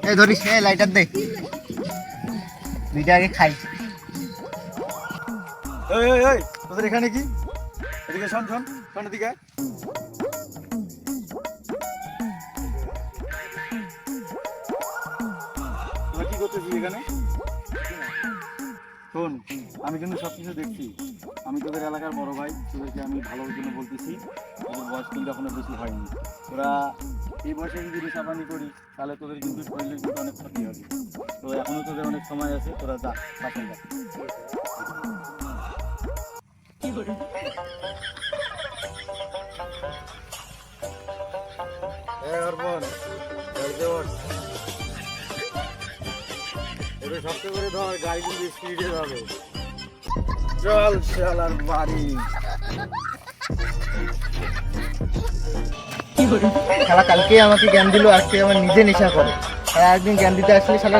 এই ধরিস, লাইটার দে, দুইটা আগে খাই। তোদের এখানে কি? এদিকে শোন এদিকে। তোরা কি করতেছিস এখানে? শোন, আমি কিন্তু সবকিছু দেখছি। আমি তোদের এলাকার বড় ভাই, তোদেরকে আমি ভালোর জন্য বলতেছি। তোদের বয়স কিন্তু এখনো বেশি হয়নি। তোরা এই বয়সে যদি নেশাপানি করিস তাহলে তোদের কিন্তু শরীরের কিন্তু অনেক ক্ষতি হবে। তো এখনো তোদের অনেক সময় আছে, তোরা যা বাসন যা। শক্ত করে ধর, গাড়ি কিন্তু স্পিডে যাবে। চল শালার বাড়ি। শালা কালকে আমাকে জ্ঞান দিল, আজকে আমার নিজে নেশা করে। আর একদিন জ্ঞান দিতে আসলে শালা